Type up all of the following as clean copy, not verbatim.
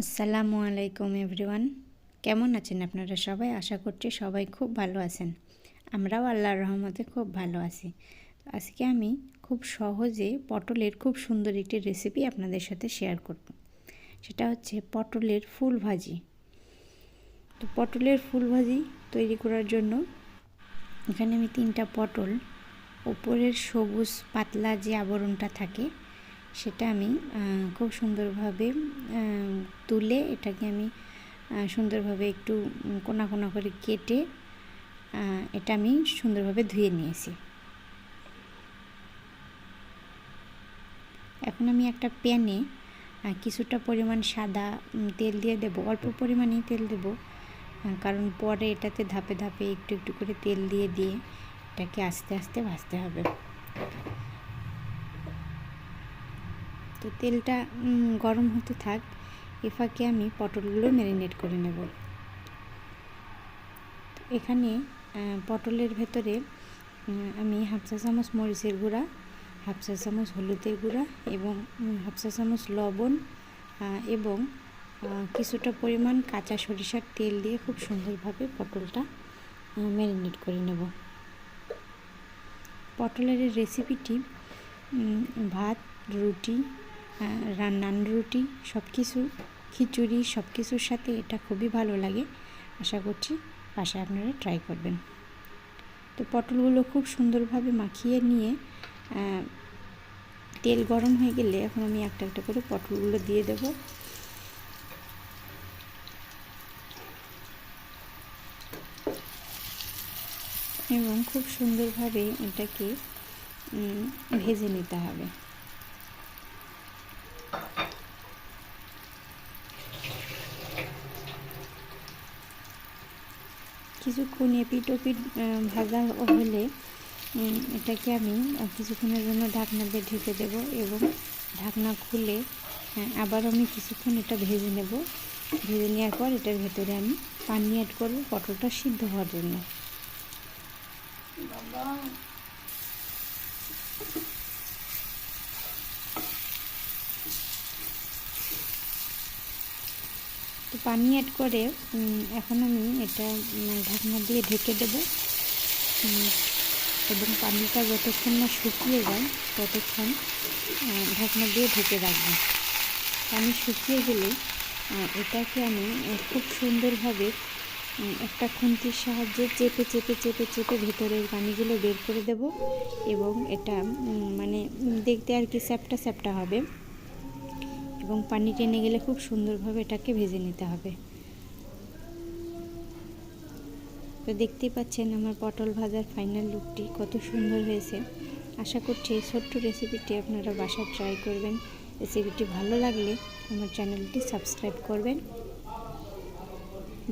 আসসালামু আলাইকুম এভরিওয়ান, কেমন আছেন আপনারা সবাই? আশা করছি সবাই খুব ভালো আছেন। আমরাও আল্লাহর রহমতে খুব ভালো আছি। আজকে আমি খুব সহজে পটলের খুব সুন্দর একটি রেসিপি আপনাদের সাথে শেয়ার করব। সেটা হচ্ছে পটলের ফুল ভাজি। তো পটলের ফুল ভাজি তৈরি করার জন্য এখানে আমি 3টা পটল, উপরের সবুজ পাতলা যে আবরণটা থাকে সেটা আমি খুব সুন্দরভাবে তুলে এটাকে আমি সুন্দরভাবে একটু কোনা কোনা করে কেটে এটা আমি সুন্দরভাবে ধুয়ে নিয়েছি। এখন আমি একটা প্যানে কিছুটা পরিমাণ সাদা তেল দিয়ে দেব, অল্প পরিমাণেই তেল দেব, কারণ পরে এটাতে ধাপে ধাপে একটু একটু করে তেল দিয়ে দিয়ে এটাকে আস্তে আস্তে ভাজতে হবে। তো তেলটা গরম হতে থাক, এ ফাঁকে আমি পটলগুলো ম্যারিনেট করে নেব। এখানে পটলের ভেতরে আমি হাফ চা চামচ মরিচের গুঁড়া, হাফ চা চামচ হলুদের গুঁড়া এবং হাফ চা চামচ লবণ এবং কিছুটা পরিমাণ কাঁচা সরিষার তেল দিয়ে খুব সুন্দরভাবে পটলটা ম্যারিনেট করে নেব। পটলের এই রেসিপিটি ভাত, রুটি, নান রুটি, সব কিছু, খিচুড়ি, সব কিছুর সাথে এটা খুবই ভালো লাগে। আশা করছি বাসায় আপনারা ট্রাই করবেন। তো পটলগুলো খুব সুন্দরভাবে মাখিয়ে নিয়ে তেল গরম হয়ে গেলে এখন আমি একটা একটা করে পটলগুলো দিয়ে দেব। এবং খুব সুন্দরভাবে এটাকে ভেজে নিতে হবে। কিছুক্ষণ এপিট ওপিট ভাজা হলে এটাকে আমি কিছুক্ষণের জন্য ঢাকনা দিয়ে ঢেকে দেব এবং ঢাকনা খুলে আবার আমি কিছুক্ষণ এটা ভেজে নেব। ভেজে নেওয়ার পর এটার ভেতরে আমি পানি অ্যাড করব পটলটা সিদ্ধ হওয়ার জন্য। তো পানি অ্যাড করে এখন আমি এটা ঢাকনা দিয়ে ঢেকে দেব এবং পানিটা যতক্ষণ না শুকিয়ে যায় ততক্ষণ ঢাকনা দিয়ে ঢেকে রাখবো। পানি শুকিয়ে গেলে এটাকে আমি খুব সুন্দরভাবে একটা খুন্তির সাহায্যে চেপে চেপে চেপে চেপে ভেতরের পানিগুলো বের করে দেব এবং এটা মানে দেখতে আর কি স্যাপটা স্যাপটা হবে এবং পানি টেনে গেলে খুব সুন্দরভাবে এটাকে ভেজে নিতে হবে। তো দেখতেই পাচ্ছেন আমার পটল ভাজার ফাইনাল লুকটি কত সুন্দর হয়েছে। আশা করছি এই ছোট্ট রেসিপিটি আপনারা বাসায় ট্রাই করবেন। রেসিপিটি ভালো লাগলে আমার চ্যানেলটি সাবস্ক্রাইব করবেন।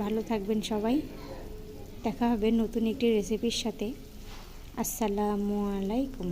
ভালো থাকবেন সবাই, দেখা হবে নতুন একটি রেসিপির সাথে। আসসালামু আলাইকুম।